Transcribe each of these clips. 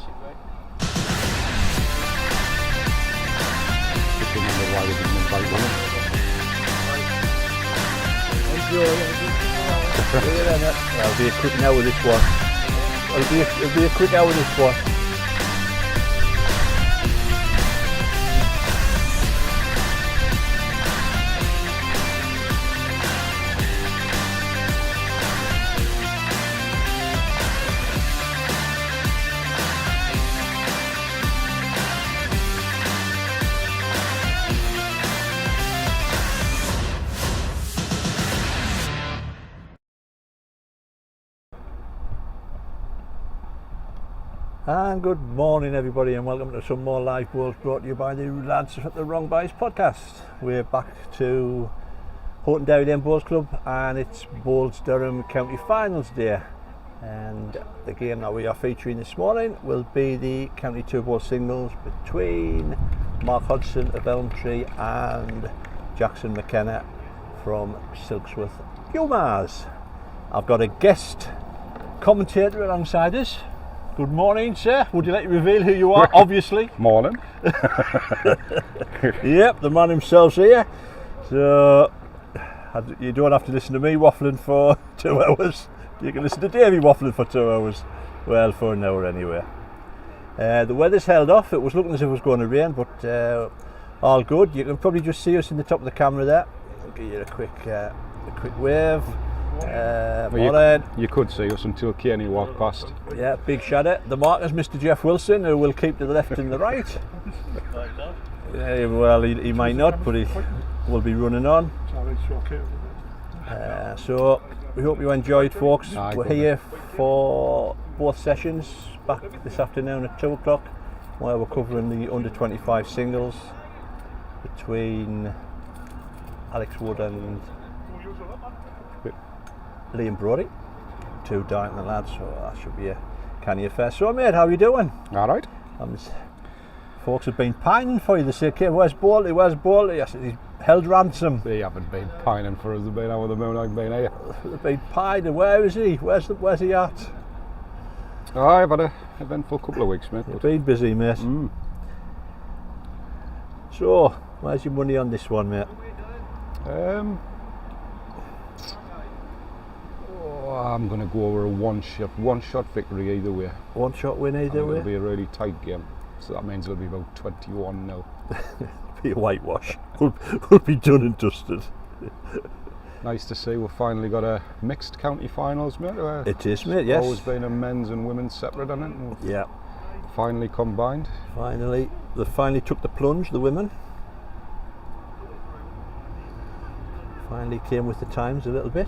basically. Just remember why we didn't invite women. It'll be a quick hour this one. It'll be a quick hour this one. And good morning everybody, and welcome to some more live balls brought to you by the lads at the Wrong Boys podcast. We're back to Houghton DL Bowls Club, and it's Bowls Durham County Finals Day, and the game that we are featuring this morning will be the County 2 Bowl singles between Mark Hodgson of Elmtree and Jackson McKenna from Silksworth, Pumas. I've got a guest commentator alongside us. Good morning, sir. Would you like to reveal who you are? Obviously. Morning. Yep, the man himself's here. So you don't have to listen to me waffling for 2 hours. You can listen to Davey waffling for 2 hours. Well, for an hour anyway. The weather's held off. It was looking as if it was going to rain, but all good. You can probably just see us in the top of the camera there. I'll give you a quick wave. Well, you could see us until Kenny walked past. Yeah, big shout out. The marker's Mr. Jeff Wilson, who will keep to the left and the right. Well, he might not, but he will be running on. So we hope you enjoyed, folks. We're here for both sessions back this afternoon at 2 o'clock, where we're covering the under 25 singles between Alex Wood and Liam Brody, 2 Dighton lads, so that should be a canny affair. So mate, how are you doing? Alright. Folks have been pining for you. They say, okay, where's Bolty? Where's Bolty? I said, he's held ransom. They haven't been pining for us, they've been out with the moon, I've been here. They've been pining. Where is he? Where's he at? Oh, I've had an eventful couple of weeks, mate. You've been busy, mate. So, where's your money on this one, mate? I'm going to go over a one shot victory either way. One shot win either way? It'll be a really tight game, so that means it'll be about 21-0. It'll be a whitewash. We'll be done and dusted. Nice to see we've finally got a mixed county finals, mate. It is, mate, yes. Always been a men's and women's separate on it. And yeah. Finally combined. They finally took the plunge, the women. Finally came with the times a little bit.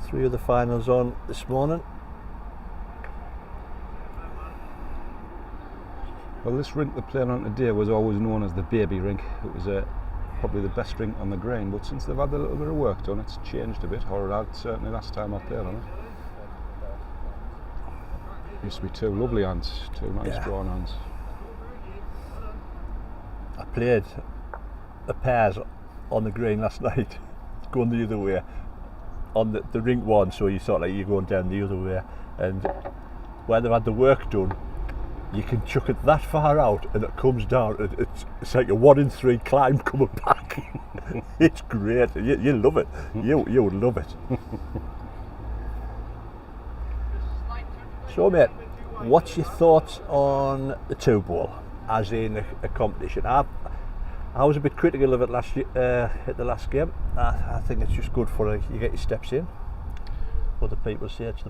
3 of the finals on this morning. Well, this rink they're playing on today was always known as the baby rink. It was probably the best rink on the green, but since they've had a little bit of work done, it's changed a bit, or it had certainly last time I played on it. Used to be 2 lovely hands, 2 nice drawn hands. I played a pairs on the green last night, going the other way. On the rink one, so you sort of like you're going down the other way, and where they've had the work done, you can chuck it that far out and it comes down. It's like a 1 in 3 climb coming back. It's great. You love it. You would love it. So mate, what's your thoughts on the 2 bowl as in a competition? I was a bit critical of it last year, at the last game. I think it's just good for you get your steps in. Other people say it's the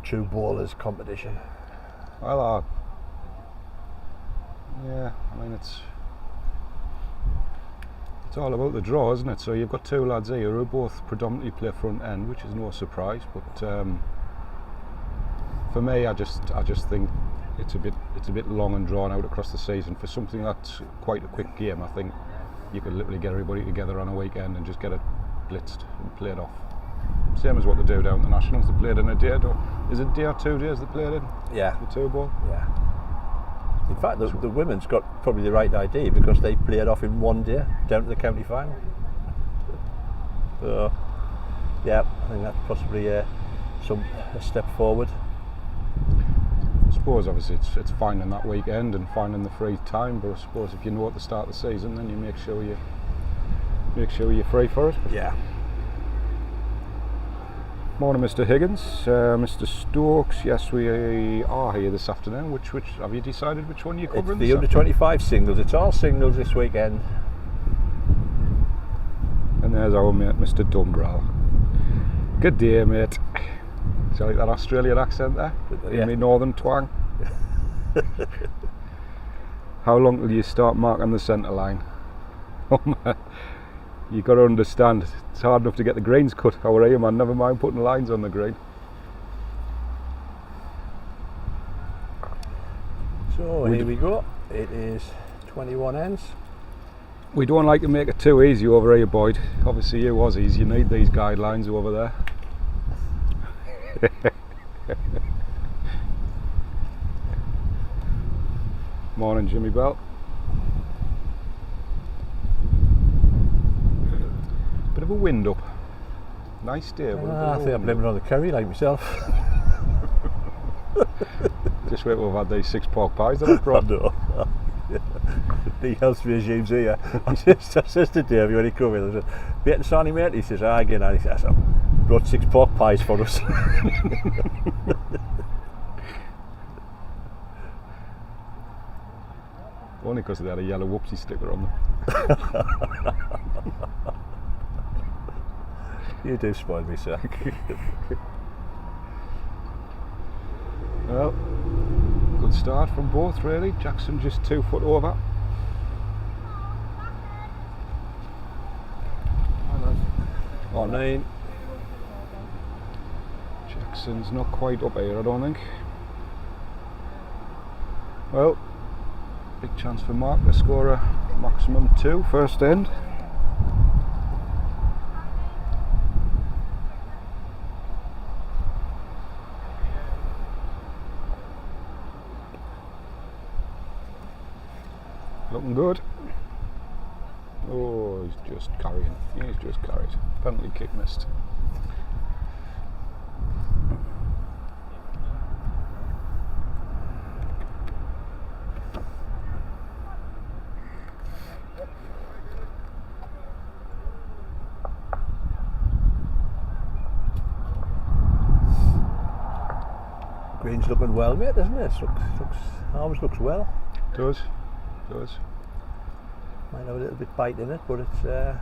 true bowlers competition. Well, yeah, I mean it's all about the draw, isn't it? So you've got 2 lads here who both predominantly play front end, which is no surprise. But for me, I just think it's a bit long and drawn out across the season. For something that's quite a quick game, I think you could literally get everybody together on a weekend and just get it blitzed and played off. Same as what they do down at the Nationals. They played in a day, is it a day or 2 days they played in? Yeah. The 2 ball? Yeah. In fact, the women's got probably the right idea because they played off in 1 day down to the county final. So Yeah, I think that's possibly a step forward. I suppose obviously it's finding that weekend and finding the free time, but I suppose if you know at the start of the season, then you make sure you're free for it. Yeah. Morning, Mr. Higgins, Mr. Stokes. Yes, we are here this afternoon. Which have you decided which one you're covering? It's the under 25 singles. It's all singles this weekend. And there's our mate, Mr. Dumbrell. Good day, mate. Do you like that Australian accent there? Yeah. In my northern twang. How long till you start marking the centre line? Oh man, you got to understand, it's hard enough to get the greens cut. How are you, man? Never mind putting lines on the green. So here we go. It is 21 ends. We don't like to make it too easy over here, Boyd. Obviously you Aussies, you need these guidelines over there. Morning, Jimmy Bell. Bit of a wind up. Nice day. I think I'm blaming it on the curry, like myself. Just wait till we've had these 6 pork pies that I've brought. No. The health regime's here. I says to Dave when he come in, I said, "Bit and Sonny, mate." He says, again, and he says, "I brought 6 pork pies for us." Only because they had a yellow whoopsie sticker on them. You do spoil me, sir. Well, good start from both really. Jackson just 2 foot over. Morning. Jackson's not quite up here, I don't think. Well, big chance for Mark to score a maximum 2 first end. Looking good. Oh, he's just carrying. He's just carried. Penalty kick missed. Green's looking well, mate, doesn't it? Always looks well. Does. Might have a little bit bite in it, but it's still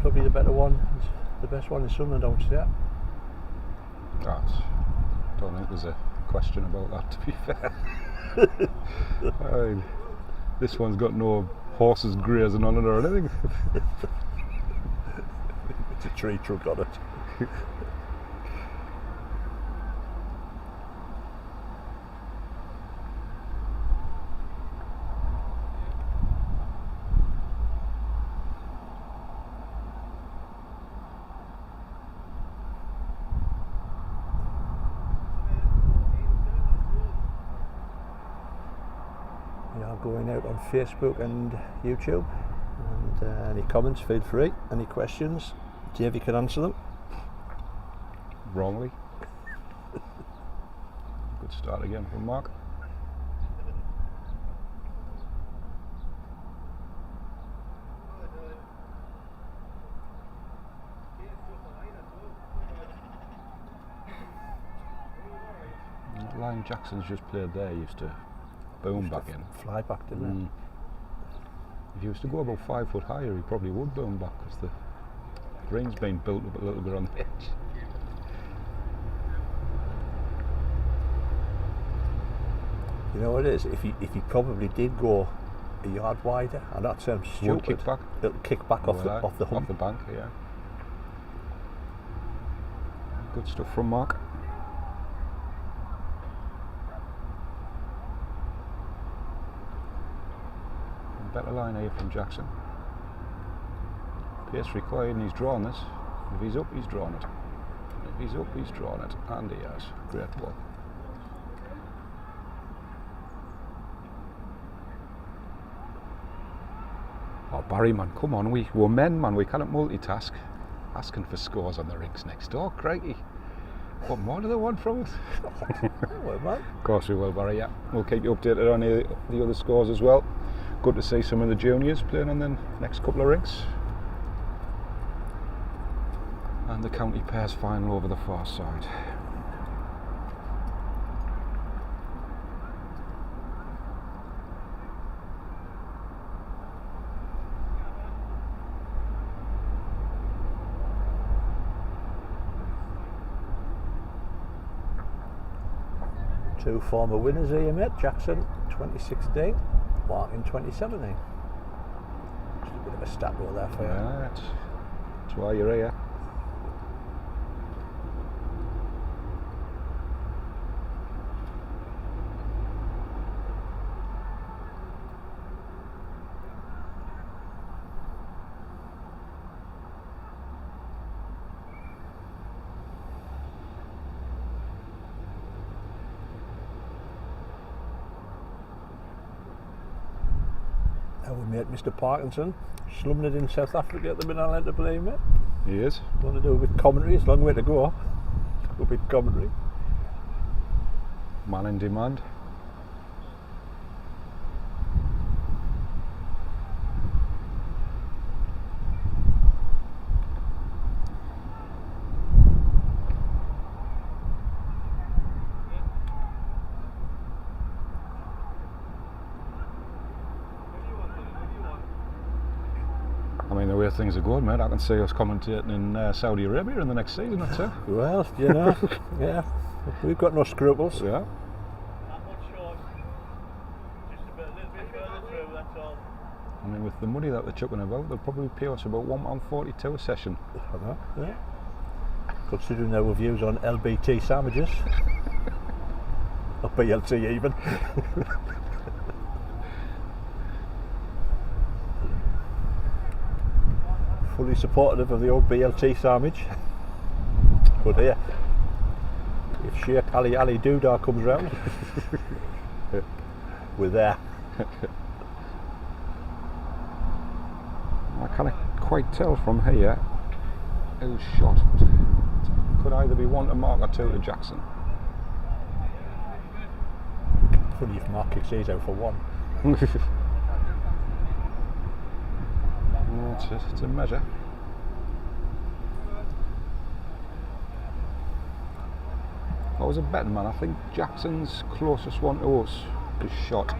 probably the better one. It's the best one in Sunderland, I would say. Don't think there's a question about that, to be fair. This one's got no horses grazing on it or anything. It's a tree trunk on it. We are going out on Facebook and YouTube, and any comments, feel free. Any questions, Davey can answer them. Wrongly. Good start again from Mark. That line Jackson's just played there used to boom back in. Fly back, didn't it? If he was to go about 5 foot higher, he probably would boom back because the green's been built up a little bit on the edge. You know what it is? If he probably did go a yard wider, and that sounds stupid. Would kick back. It'll kick back off the hump. Off the bank, yeah. Good stuff from Mark. Better line here from Jackson. Pace required, and he's drawn this. If he's up, he's drawn it. If he's up, he's drawn it. And he has. Great ball. Oh, Barry, man, come on. We're men, man. We cannot multitask. asking for scores on the rinks next door. Crikey. What more do they want from us? Well, man. Of course we will, Barry, yeah. We'll keep you updated on the other scores as well. Good to see some of the juniors playing on the next couple of rinks. And the county pairs final over the far side. Two former winners here, mate. Jackson 2016, Martin 2017. Just a bit of a stat roll there for you. Yeah, that's why you're here. Our mate Mr. Parkinson, slumming it in South Africa at the minute. I'll enter play, mate. He is. Want to do a bit of commentary? It's a long way to go. A bit of commentary. Man in demand. I mean, the way things are going, mate, I can see us commentating in Saudi Arabia in the next season or two. Well, you know, yeah, we've got no scruples. Yeah. I mean, with the money that they're chucking about, they'll probably pay us about £1.42 a session. I know, yeah. Considering our views on LBT sandwiches. Or BLT even. Fully supportive of the old BLT sandwich. But here, if Sheikh Ali Doodah comes round, we're there. I can't quite tell from here who's shot. Could either be 1 to Mark or 2 to Jackson. Funny if Mark kicks these out for 1. It's a measure. If I was a betting man, I think Jackson's closest one to us is shot.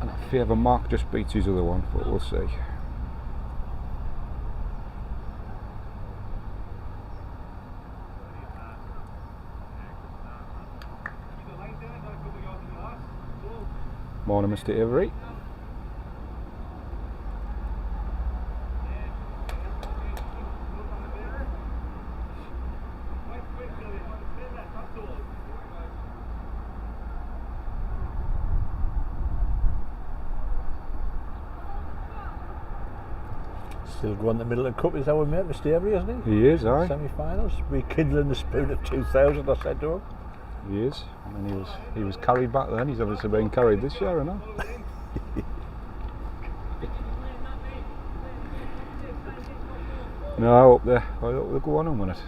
And I favour Mark just beats his other one, but we'll see. Morning, Mr. Avery. Still going the middle of the cup is our mate, Mr. Avery, isn't he? He is, aye. Semi-finals, rekindling the spirit of 2000, I said to him. He is. I mean, he was carried back then. He's obviously been carried this year, I know. No, up there. I hope they'll go on and win it.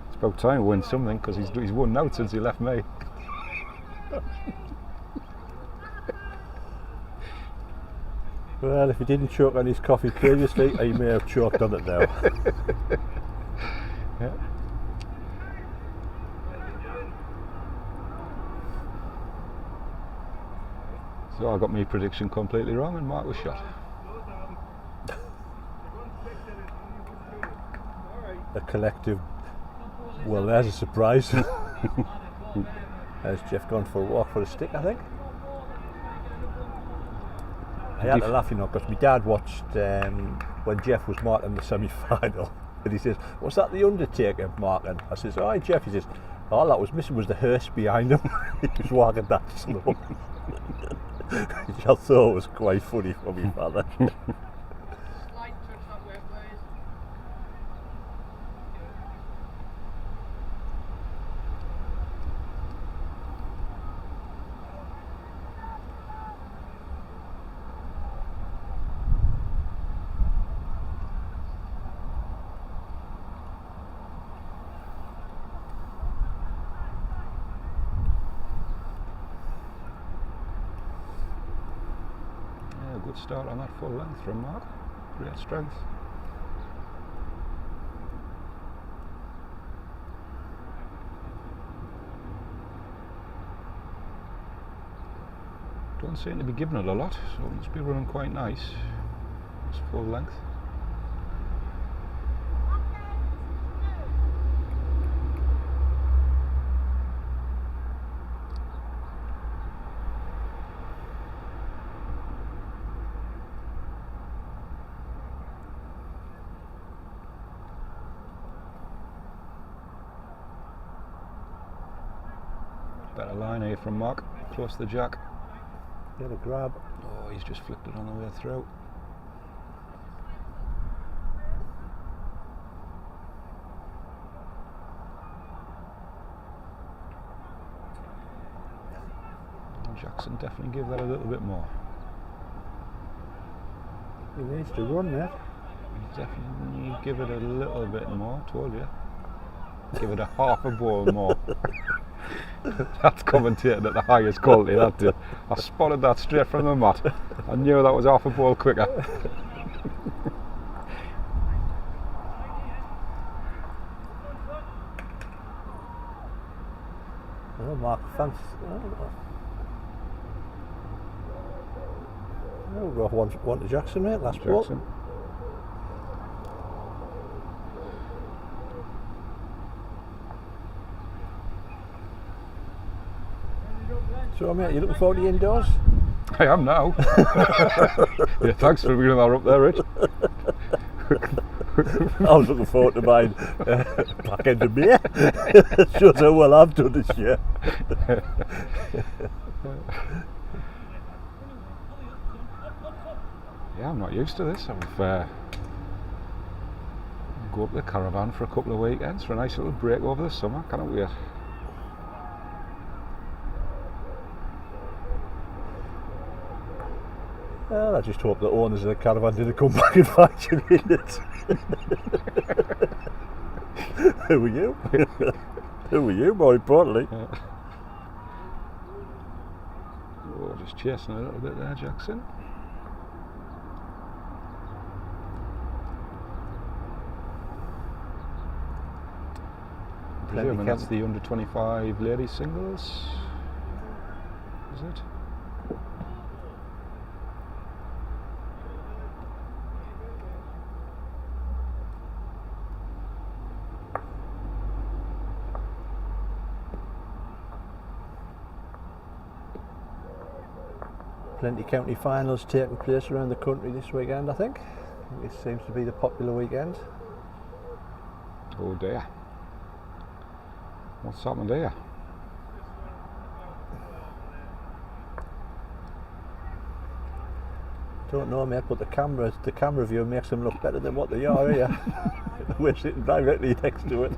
It's about time he wins something, because he's won out since he left me. Well, if he didn't choke on his coffee previously, he may have choked on it now. Yeah. So I got my prediction completely wrong and Mark was shot. A collective, well, there's a surprise. There's Jeff gone for a walk for a stick, I think. I had to laugh, you know, because my dad watched when Jeff was marking the semi-final, and he says, "Was that the Undertaker marking?" I says, "Oh, Jeff." He says, "All that was missing was the hearse behind him." He was walking that slow. Which I thought was quite funny for me father. start on that full length from Mark. Great strength. Don't seem to be giving it a lot, so it must be running quite nice. It's full length. Better line here from Mark, close to the jack. Get a grab. Oh, he's just flicked it on the way through. Oh, Jackson definitely give that a little bit more. He needs to run that. Definitely give it a little bit more, told you. Give it a half a ball more. That's commentating at the highest quality, that did. I spotted that straight from the mat. I knew that was half a ball quicker. Oh, Mark, thanks. Oh, we've got one to Jackson, mate, last ball. Jackson. So, mate, you looking forward to the indoors? I am now. Yeah, thanks for bringing that up there, Rich. I was looking forward to mine back end of May. Shows how well I've done this year. Yeah, I'm not used to this. I've go up the caravan for a couple of weekends for a nice little break over the summer. Can't wait. Well, I just hope the owners of the caravan didn't come back and find you in it. Who were you? Who were you, more importantly? Oh, just chasing a little bit there, Jackson. I'm presuming that's the under 25 ladies singles, is it? Plenty county finals taking place around the country this weekend, I think. It seems to be the popular weekend. Oh dear. What's happened here? Don't know, mate, but the camera view makes them look better than what they are here. We're sitting directly next to it.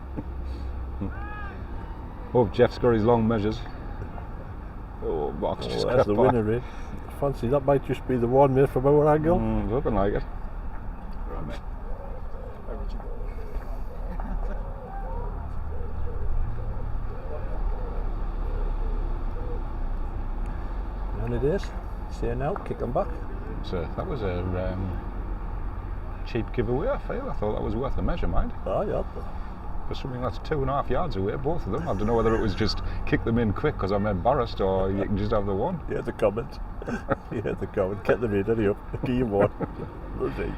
Oh, Jeff's got his long measures. Oh, Mark's just that's the winner, eh? Fancy that might just be the one, mate, from our angle. Looking like it. Right, mate. Hi, Richie. And it is. See you now, kick them back. So that was a cheap giveaway, I feel. I thought that was worth a measure, mind. Oh, yeah. For something that's 2.5 yards away, both of them. I don't know whether it was just kick them in quick because I'm embarrassed, or you can just have the one. Yeah, the comment. Yeah, the comment. Get them in, hurry up. Give you one. We'll see.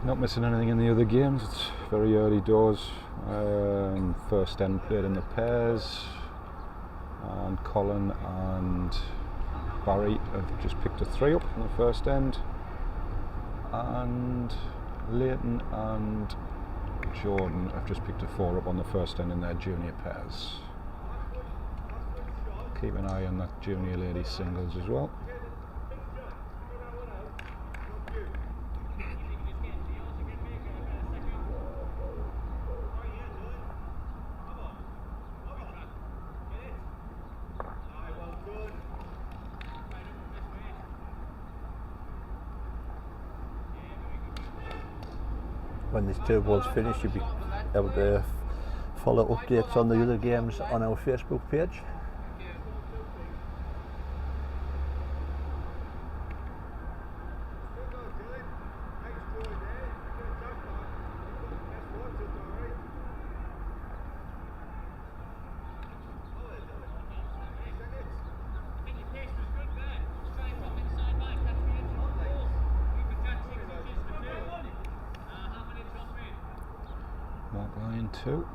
Not missing anything in the other games. It's very early doors. First end played in the pairs, and Colin and Barry have just picked a 3 up in the first end, and Leighton and Jordan have just picked a 4 up on the first end in their junior pairs. Keep an eye on that junior ladies singles as well. when this 2 balls finish, you'll be able to follow updates on the other games on our Facebook page. Mark line 2.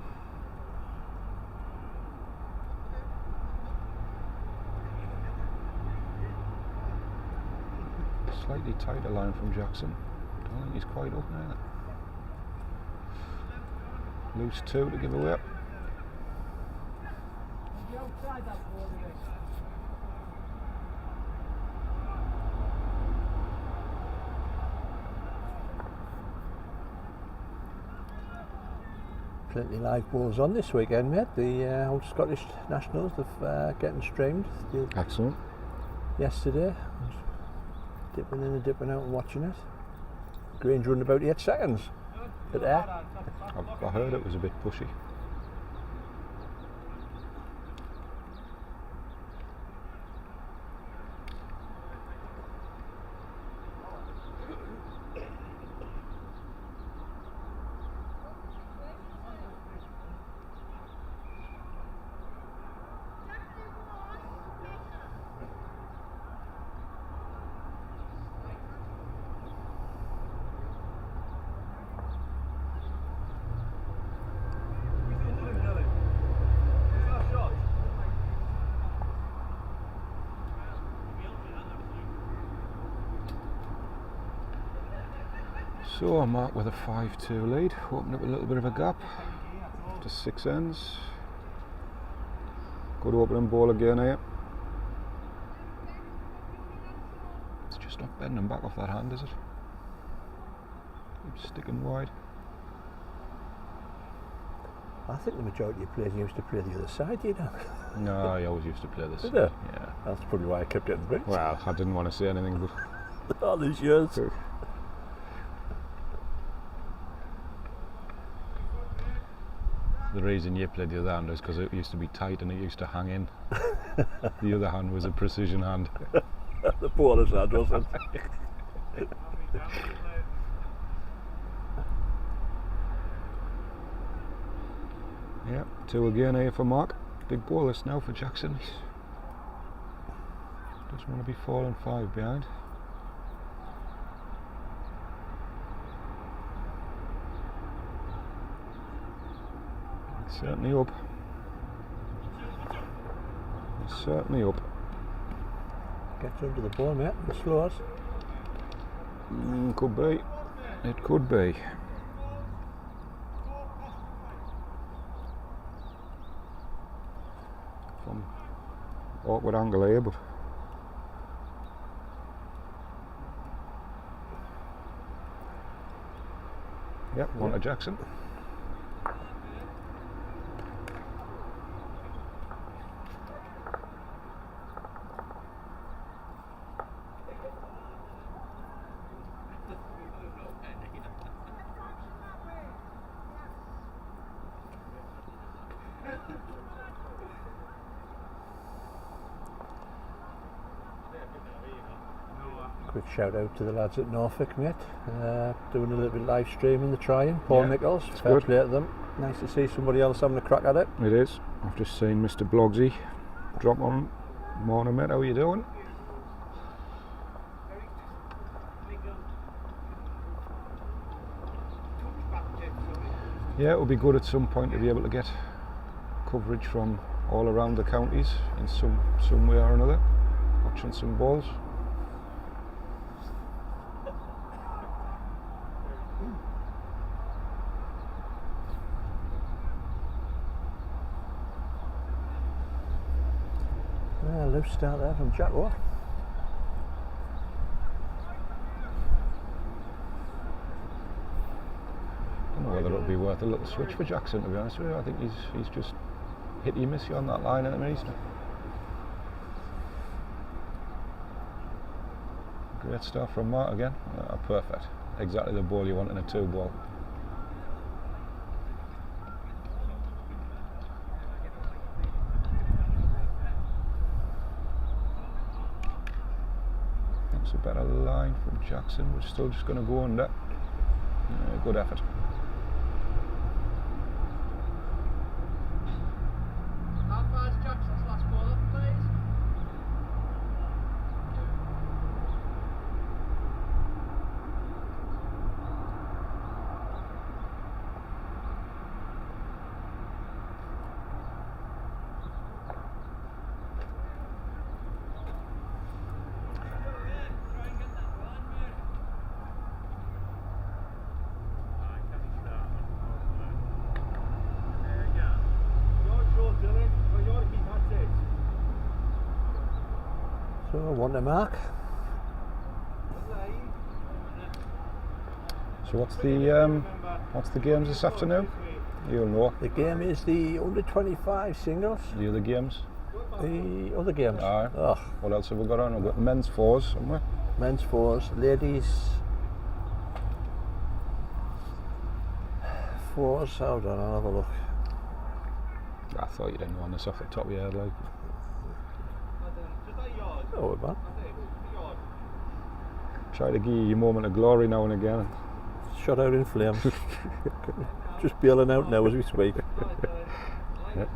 Slightly tighter line from Jackson. Don't think he's quite up now. Loose 2 to give away. Plenty live balls on this weekend, mate. The old Scottish Nationals, they're getting streamed. Excellent. Yesterday, I was dipping in and dipping out and watching it. Green's running about 8 seconds. But I heard it was a bit pushy. So I'm Mark with a 5-2 lead, opening up a little bit of a gap to 6 ends. Good opening ball again here. It's just not bending back off that hand, is it? Keeps sticking wide. I think the majority of players used to play the other side, you know. No, I always used to play this. Did you? Yeah. That's probably why I kept getting bricks. Well, I didn't want to say anything, but all these years. The reason you played the other hand is because it used to be tight and it used to hang in. The other hand was a precision hand. The bowler's hand, wasn't it? Yeah, 2 again here for Mark. Big ball this now for Jackson. Doesn't want to be falling 5 behind. It's certainly up. It's certainly up. Gets under the ball, mate, and slows. Could be. It could be. From awkward angle here, but yep, one to Jackson. Quick shout out to the lads at Norfolk, mate. Doing a little bit of live streaming, the trying. Paul Nichols, fair play to them. Nice to see somebody else having a crack at it. It is. I've just seen Mr. Blogsy drop on. Morning, mate, how are you doing? Yeah, it would be good at some point to be able to get coverage from all around the counties in some way or another, watching some balls. Loose start there from Jack Waugh. I don't know whether it'll be worth a little switch for Jackson, to be honest with you. I think he's just hit you, miss you on that line at the minute. Great stuff from Mark again. Perfect. Exactly the ball you want in a 2 ball. It's a better line from Jackson. We're still just going to go under. Good effort. How far is Jackson's last ball up, please? So, one to mark. So what's the games this afternoon? You'll know. The game is the under 25 singles. The other games? The other games. Aye. Oh, What else have we got on? We've got men's fours somewhere. men's fours, ladies fours. Hold on, I'll have a look. I thought you didn't know this off the top of your head, like. Oh, we're back. Try to give you your moment of glory now and again. Shot out in flames. Just bailing out now as we speak. Yep.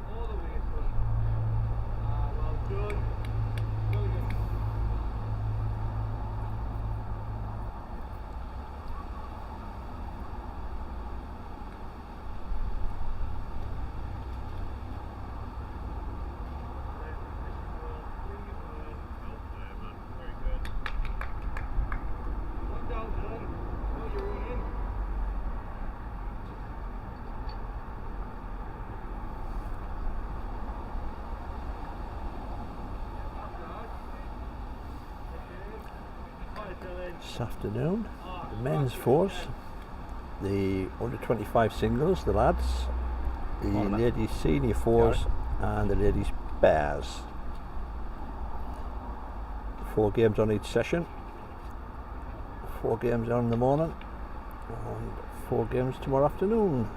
This afternoon, the men's fours, the under 25 singles, the lads, the ladies senior fours, and the ladies bears. 4 games on each session, 4 games on in the morning, and 4 games tomorrow afternoon.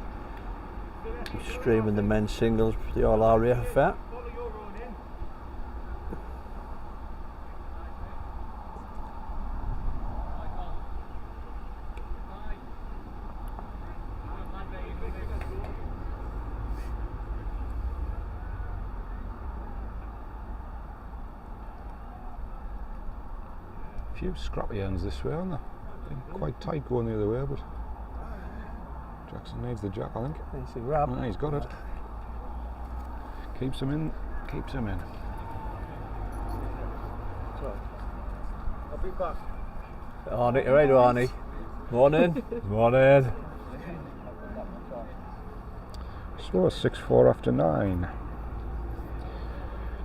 We're streaming the men's singles for the All Area affair. Few scrappy ends this way, aren't there? Been quite tight going the other way, but Jackson needs the jack, I think. It's a grab. Ah, he's got it. Keeps him in. Keeps him in. I'll be back. Arnie, you right, Arnie? Morning. Morning. So 6-4 after 9.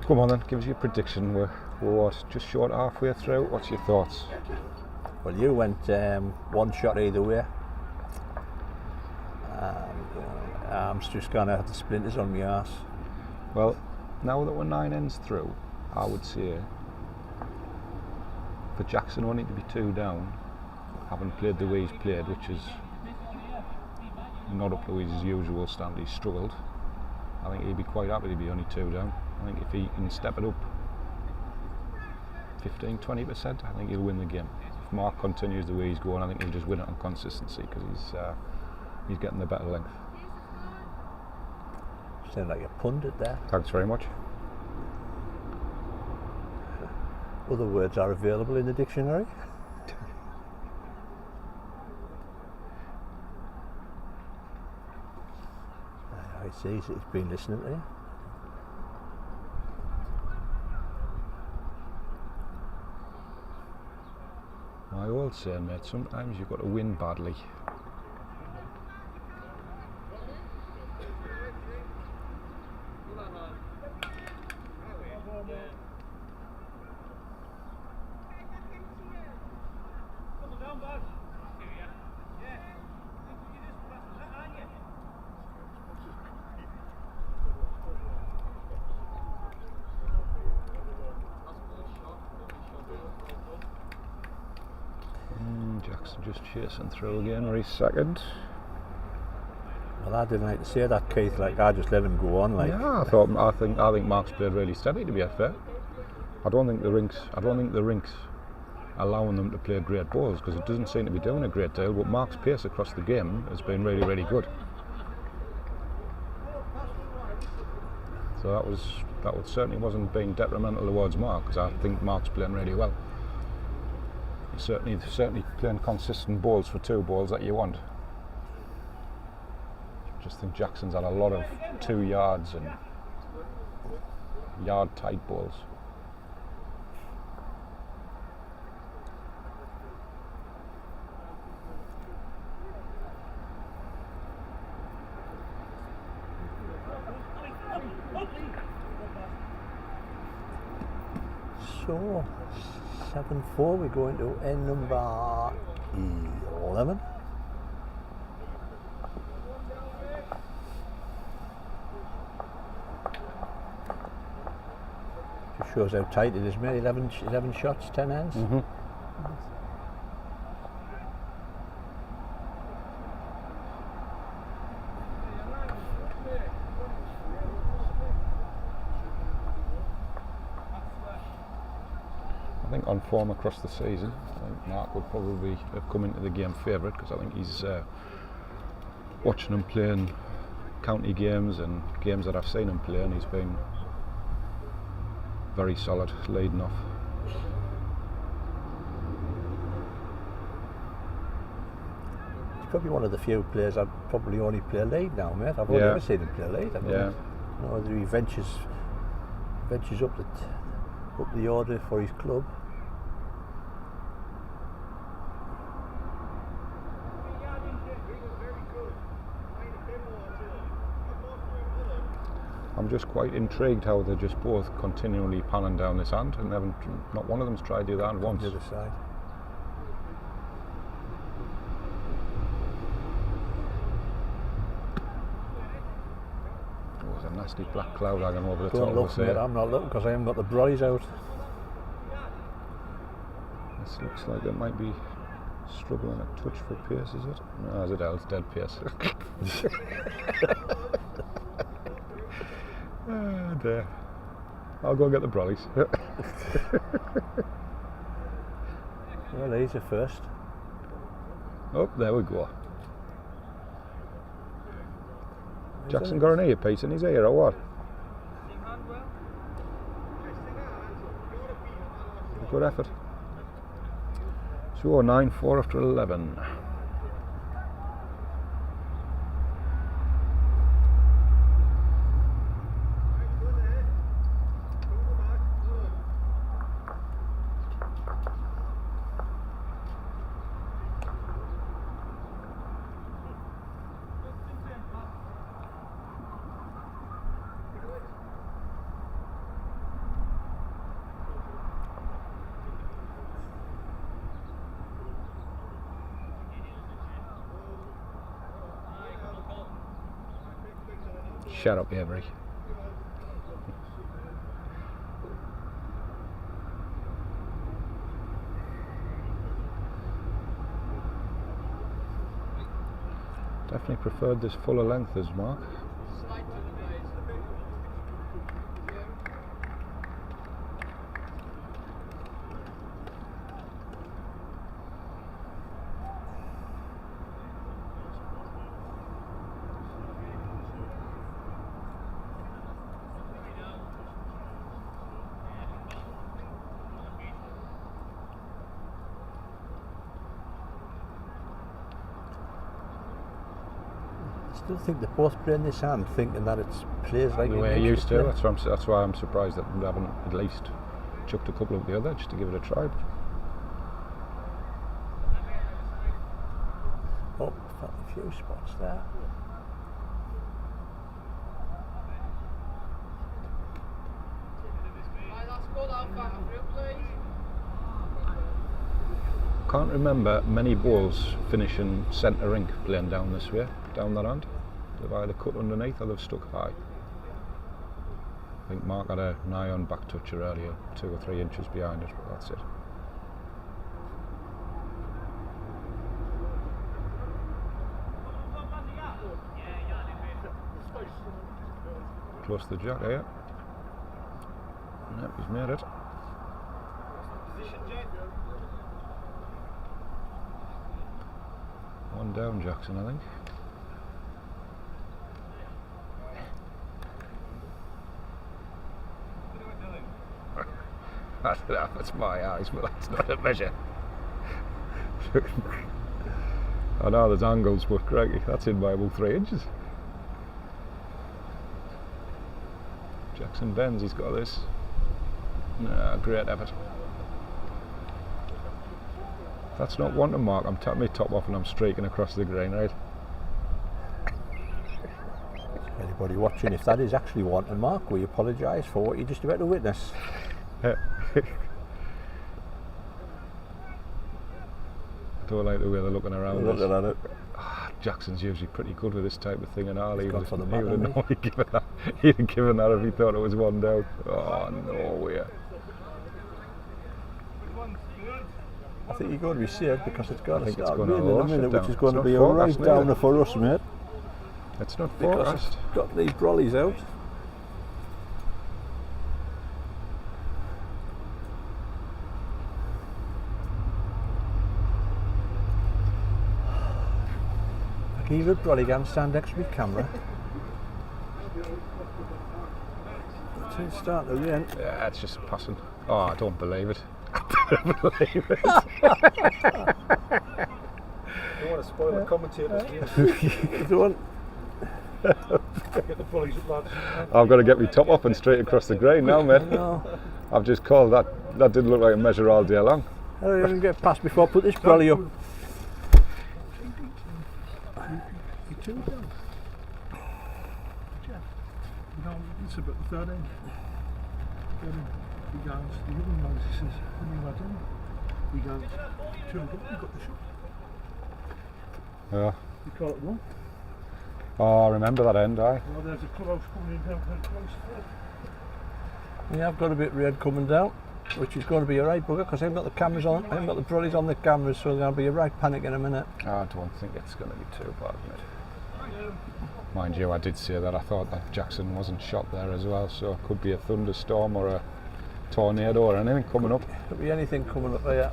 Come on then, give us your prediction. We're what, just short halfway through. What's your thoughts? Well, you went one shot either way. Arm's just gonna have the splinters on my arse. Well, now that we're 9 ends through, I would say for Jackson only to be 2 down, having played the way he's played, which is not up to his usual standard, he's struggled. I think he'd be quite happy to be only 2 down. I think if he can step it up 15-20%, I think he'll win the game. If Mark continues the way he's going, I think he'll just win it on consistency because he's getting the better length. Sound like a pundit there. Thanks very much. Other words are available in the dictionary. I see, he's been listening to you. My old saying, mate, sometimes you've got to win badly. Jackson just chasing through again, where he's second. Well, I didn't like to say that, Keith. Like, I just let him go on. Like, Yeah, I think Mark's played really steady, to be fair. I don't think the rinks allowing them to play great balls, because it doesn't seem to be doing a great deal, but Mark's pace across the game has been really, really good. So that certainly wasn't being detrimental towards Mark, because I think Mark's playing really well. He's certainly playing consistent balls for 2 balls that you want. I just think Jackson's had a lot of 2 yards and yard tight balls. So 7-4, we go into end number 11. Just shows how tight it is, mate. 11 shots, 10 hands. Mm-hmm. I think on form across the season, I think Mark would probably have come into the game favourite, because I think he's watching him playing county games and games that I've seen him play, and he's been very solid, leading off. He's probably one of the few players I'd probably only play lead now, mate. I've only ever seen him play lead. I don't know whether he ventures up the order for his club. I'm just quite intrigued how they're just both continually panning down this hand, and not one of them's tried to do that hand once. The other side. Oh, there's a nasty black cloud hanging over the top Don't of look, us mate, here. I'm not looking because I haven't got the brollies out. This looks like it might be struggling a touch for pace, is it? No, is it? It's dead pace. Dear. I'll go and get the brollies. Well, he's a first. Oh, there we go. Jackson got an earpiece in his ear or what? Good effort. So 9-4 after 11. Shut up, Avery. Definitely preferred this fuller length as Mark. I still think they're both playing this hand thinking that it plays like The it way I used to. play. That's why I'm surprised that we haven't at least chucked a couple of the other just to give it a try. Oh, felt a few spots there. Can't remember many balls finishing centre rink playing down this way, down that hand. They've either cut underneath or they've stuck high. I think Mark had an eye on back toucher earlier, 2 or 3 inches behind it, but that's it. Close to the jack here. Yep, he's made it. One down, Jackson, I think. That's my eyes, but that's not a measure. I know there's angles, but crikey, that's in by about 3 inches. Jackson bends, he's got this. Great effort. That's not one to mark. I'm tapping my top off and I'm streaking across the green, right? Anybody watching, if that is actually one to mark, we apologise for what you're just about to witness. I don't like the way they're looking around. Looking at it. Jackson's usually pretty good with this type of thing, and all he would for the have given that. He'd have given that if he thought it was one down. Oh no way! I think you're going to be saved because it's got to start gonna raining in a minute, which is It's going to not be a forecast, right downer for us, mate. It's not Because forecast. it's got these brollies out. Can you look brolly again, stand next to my camera? It's starting to rain. Yeah, it's just passing. Oh, I don't believe it. I don't believe it. don't want to spoil the commentators here. You don't. Get the bullies at lads. I've got to get my top off and straight across the green now, mate. No. I've just called that. That didn't look like a measure all day long. I don't even get past before I put this brolly up. You two down. Jeff, it's about the third end. He goes, the young man, he says, when you had him, he goes, turned up, you got the shot. Yeah. You call it one. Oh, I remember that end, aye. Well, there's a clubhouse coming in down close. Yeah, I've got a bit red coming down, which is going to be a right bugger because I haven't got the cameras on. I haven't got the brollies on the cameras, so there'll be a right panic in a minute. I don't think it's going to be too bad, mate. Mind you, I did say that I thought that Jackson wasn't shot there as well, so it could be a thunderstorm or a tornado or anything coming up. Could be anything coming up there.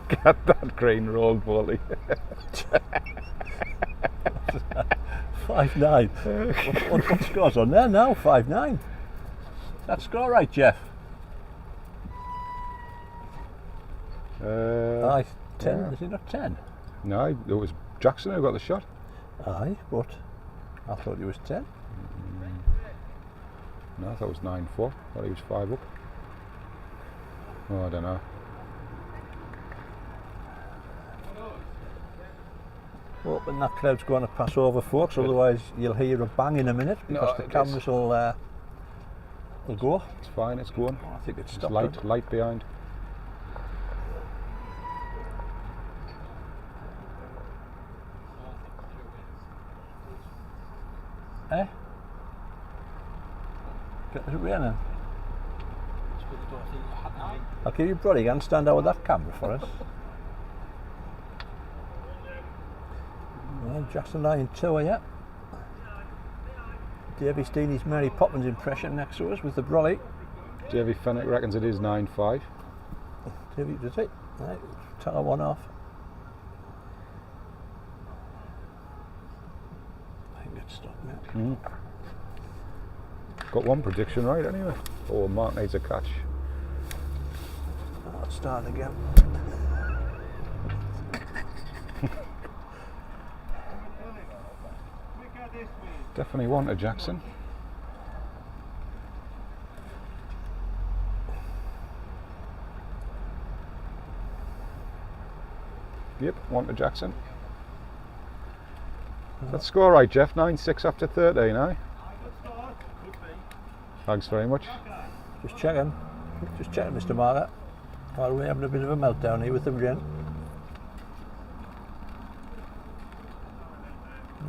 Get that green roll, Bolty. 5-9. What score's on there now? 5-9. That score right, Jeff? Aye, 10. yeah. Is it not 10? No, it was Jackson who got the shot. Aye, but I thought it was 10. No, I thought it was 9-4. Thought he was 5 up. Oh, I don't know. Hoping that cloud's going to pass over, folks, otherwise you'll hear a bang in a minute because the cameras will go. It's fine, it's going. I think it's It's stopped. light behind. Eh? Is it raining? I'll give you brother again, stand out with that camera for us. Well, Jackson lying 2, yeah. Davey Steeney's Mary Poppins impression next to us with the brolly. Davey Fennick reckons it is 9-5. Davey, does it? Right, tell her one off. I think it's stopped now. Got one prediction right anyway. Oh, Mark needs a catch. I'll start again. Definitely one to Jackson. Yep, one to Jackson. Let's score right, Jeff. 9-6 after 13, eh? Thanks very much. Just checking, Mr. Margaret. While we're having a bit of a meltdown here with the rain.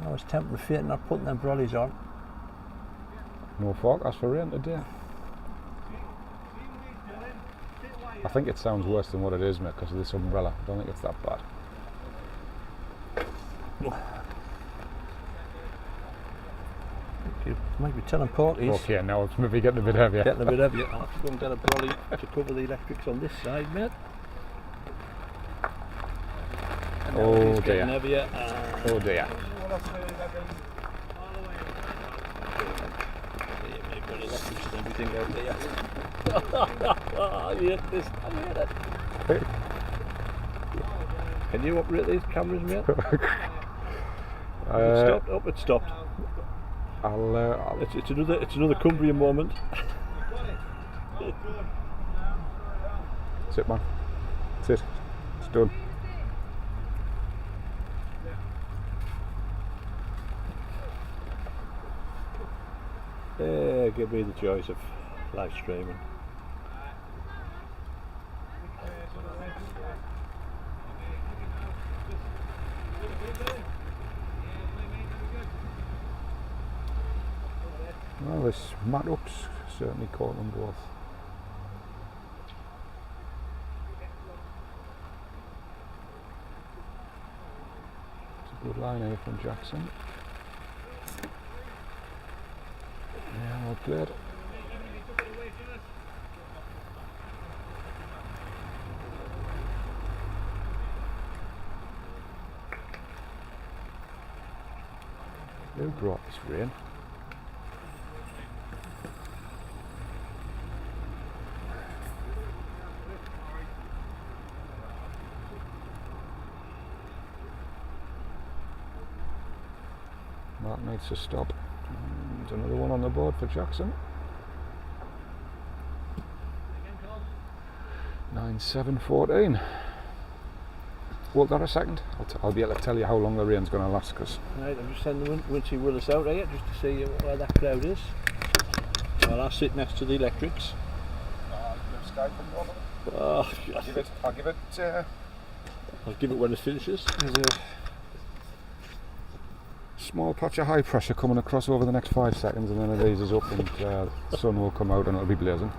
I was tempting fate not putting them brollies on. No forecast for rain today. I think it sounds worse than what it is, mate, because of this umbrella. I don't think it's that bad. You might be telling Porkies. Okay, now it's maybe getting a bit heavier. Getting a bit heavier. I'll have to go and get a brolly to cover the electrics on this side, mate. Oh He's getting dear. heavier. Oh dear. Maybe got electrics and everything out there. I hate this. I hate it. Hey. Can you operate these cameras, mate? It stopped. Oh, it stopped. I'll It's another Cumbrian moment. That's it, man. That's it. It's done. Give me the choice of live streaming. Well, this mat-up's certainly caught them both. It's a good line here from Jackson. Yeah, well played. Who brought this rain? Mark needs to stop. And another one on the board for Jackson. 9-7-14. Hold that a second. I'll be able to tell you how long the rain's going to last. Cause Right, I'm just sending Wincy Willis out here just to see where that crowd is. Well, I sit next to the electrics. Oh, I'll give it. I'll give it when it finishes. There's a small patch of high pressure coming across over the next 5 seconds, and then it eases up, and the sun will come out, and it'll be blazing.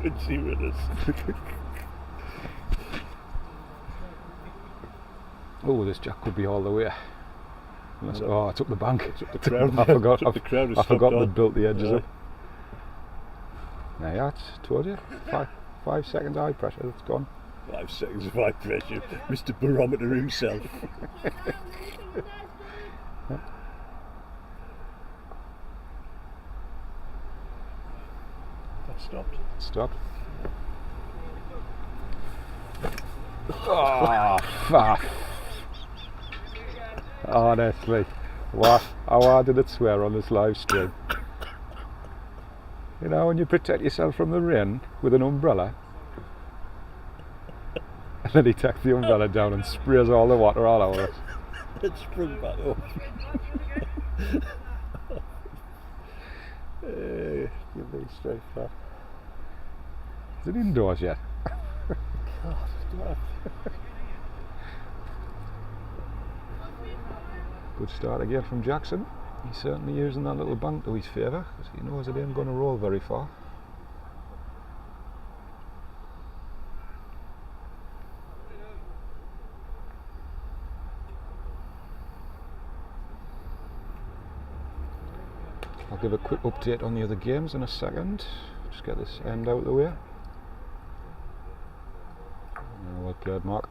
Wincy Willis. Oh, this jack could be all the way. Unless, I took the bank. Took the crowd. I forgot. Took the crowd. I forgot they'd built the edges up. Now, yeah, I told you. 5 seconds high pressure. It's gone. 5 seconds of high pressure. Mr. Barometer himself. That stopped. Stopped. Oh, fuck. Honestly, what? How hard did it swear on this live stream? You know, when you protect yourself from the rain with an umbrella, and then he takes the umbrella down and sprays all the water all over it. It sprung back up. Give me straight back. Is it indoors yet? Good start again from Jackson. He's certainly using that little bank to his favour, because he knows it ain't going to roll very far. I'll give a quick update on the other games in a second. Just get this end out of the way. Well played, Mark.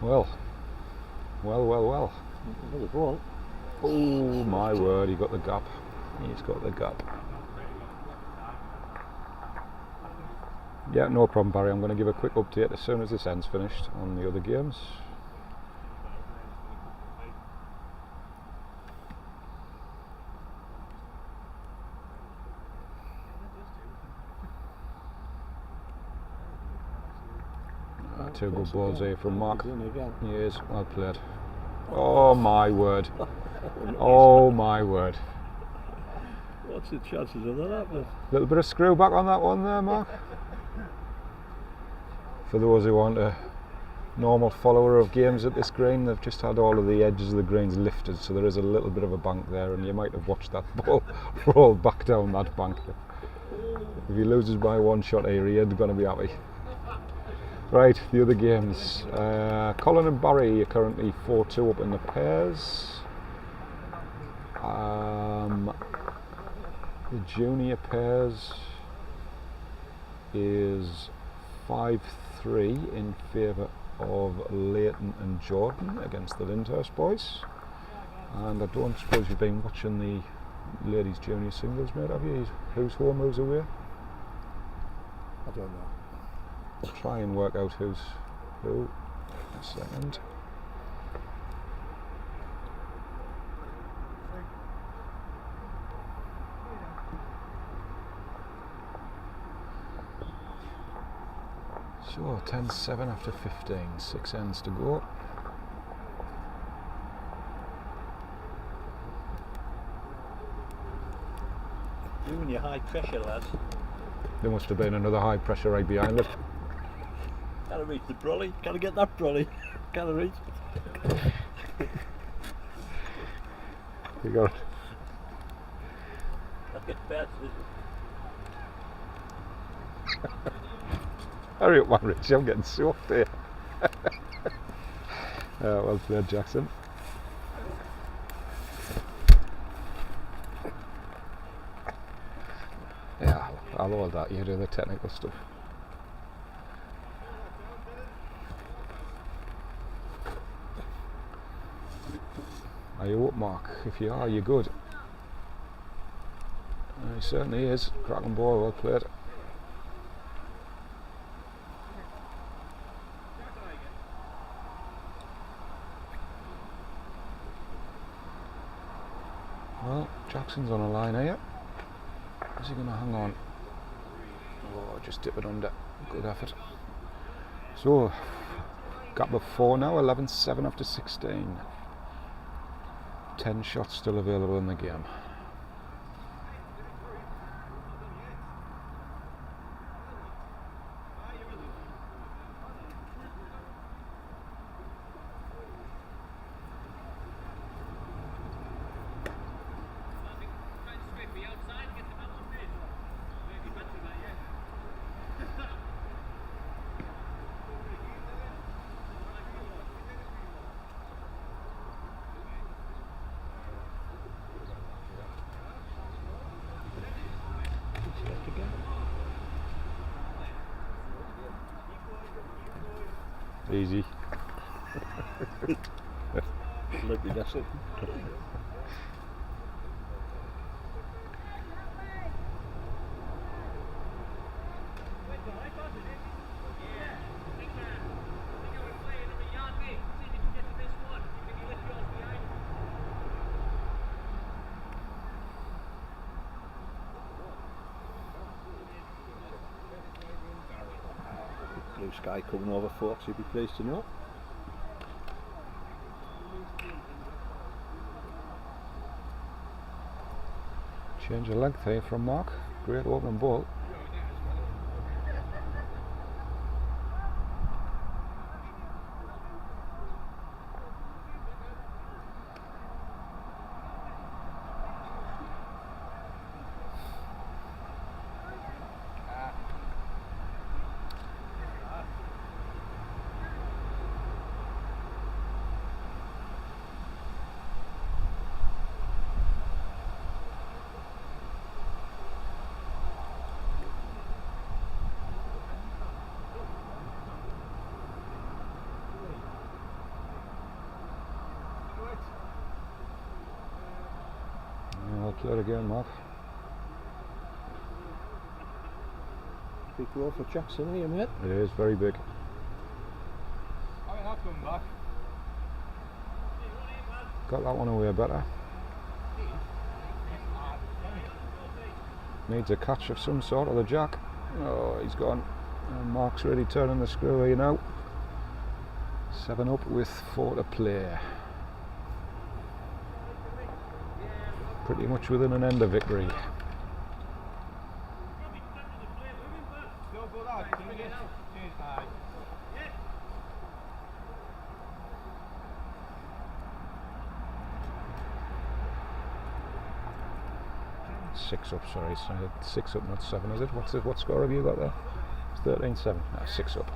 Well. Another ball. Oh my word, he got the gap. He's got the gap. Yeah, no problem, Barry. I'm going to give a quick update as soon as this end's finished on the other games. Two good balls here from Mark. He is, well played. Oh my word. Oh my word. What's the chances of that happening? Little bit of screw back on that one there, Mark. For those who aren't a normal follower of games at this green, they've just had all of the edges of the greens lifted, so there is a little bit of a bank there, and you might have watched that ball roll back down that bank. If he loses by one shot here, he ain't going to be happy. Right, the other games. Colin and Barry are currently 4-2 up in the pairs. The junior pairs is 5-3 in favour of Leighton and Jordan against the Lyndhurst boys. And I don't suppose you've been watching the ladies junior singles, mate, have you? Who's home, who's away? I don't know. Try and work out who's who. A second. So 10-7 after 15, 6 ends to go. You and your high pressure, lads. There must have been another high pressure right behind it. Gotta reach the brolly. Gotta get that brolly. Gotta reach. You got it. That gets better. Hurry up, man, Rich. I'm getting soaked here. Well played, Jackson. Yeah, I'll hold that. You do the technical stuff. Are you up, Mark? If you are, you're good. He certainly is. Cracking ball, well played. Well, Jackson's on a line here. Is he going to hang on? Oh, just dip it under. Good effort. So, gap of 4 now, 11-7 after 16. 10 shots still available in the game. Easy. Look, that's it. Blue sky coming over, folks, you'll be pleased to know. Change of length here from Mark. Great opening ball. I'll play it again, Mark. Big roll for Jackson here, mate. It is very big. I mean, I'll come back. Got that one away better. Needs a catch of some sort of the jack. Oh, he's gone. And Mark's really turning the screw here now. 7 up with 4 to play. Pretty much within an end of victory. Six up, sorry, it's 6 up, not 7, is it? What score have you got there? It's 13-7. 6 up.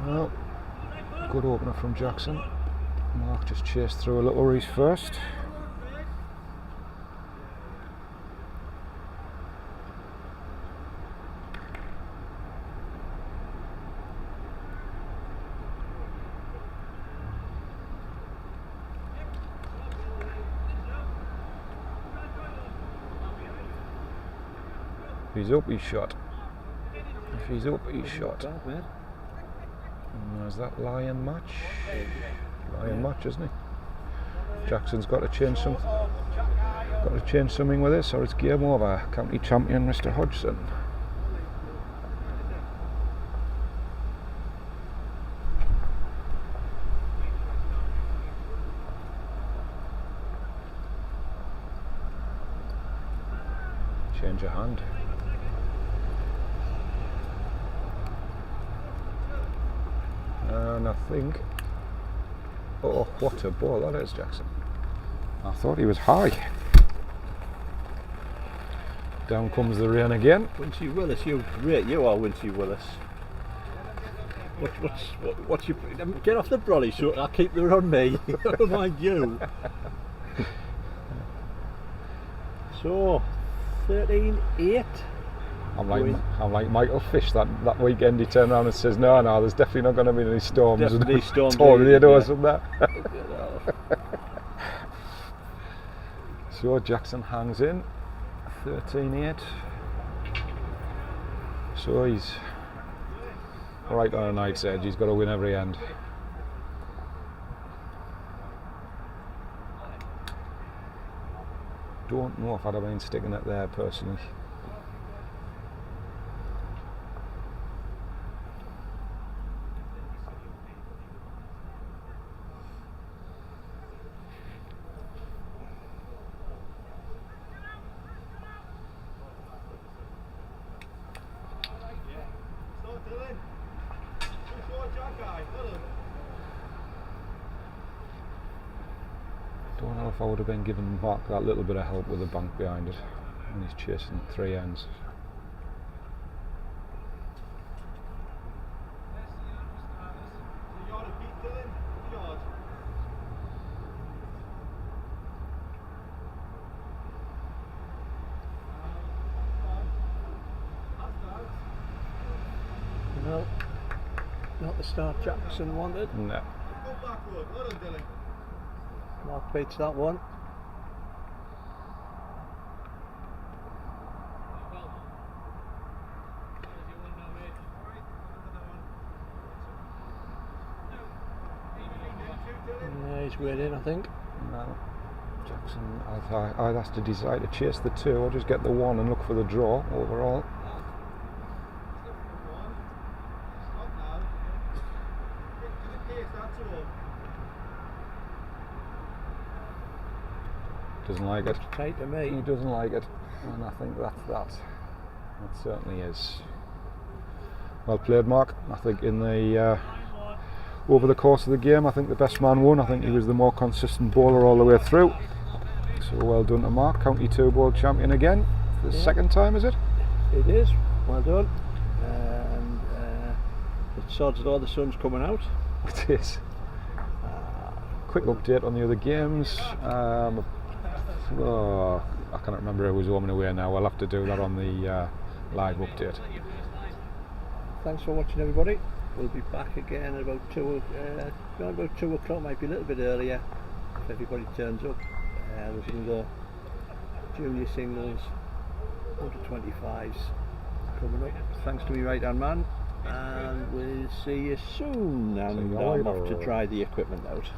Well, good opener from Jackson. Mark just chased through a little race first. If he's up, he's shot. If he's up, he's shot. And there's that Lion match. Lion match, isn't he? Jackson's got to change something. Got to change something with this, or it's game over. County champion, Mr. Hodgson. Change your hand. And I think, oh, what a ball that is, Jackson. I thought he was high. Down comes the rain again. Wincy Willis, you are Wincy Willis. What's your... Get off the brolly, so I'll keep them on me. Never mind you. So, 13-8. I'm like Michael Fish that weekend. He turned around and says, no, there's definitely not going to be any storms. Definitely storms. Tornadoes and that. So Jackson hangs in, 13-8. So he's right on a knight's edge. He's got to win every end. Don't know if I'd have been sticking it there personally. Don't know if I would have been giving Mark that little bit of help with the bank behind it when he's chasing 3 ends. No, not the start Jackson wanted. No. Mark beats that one. Yeah, he's waiting, I think. No. Jackson, I'd have to decide to chase the 2 or just get the 1 and look for the draw overall. Doesn't like it. Tight to me. He doesn't like it, and I think that's that. That certainly is. Well played, Mark. I think in the over the course of the game, I think the best man won. I think he was the more consistent bowler all the way through. So well done to Mark, County 2 Bowl champion again. For the second time, is it? It is. Well done. And it sods law the sun's coming out. It is. Quick update on the other games. I can't remember who was home and away now. I'll have to do that on the live update. Thanks for watching, everybody. We'll be back again at about 2 o'clock, might be a little bit earlier if everybody turns up. There's another junior singles, under 25s coming up. Thanks to me right hand man, and we'll see you soon. And I'm off to try the equipment out.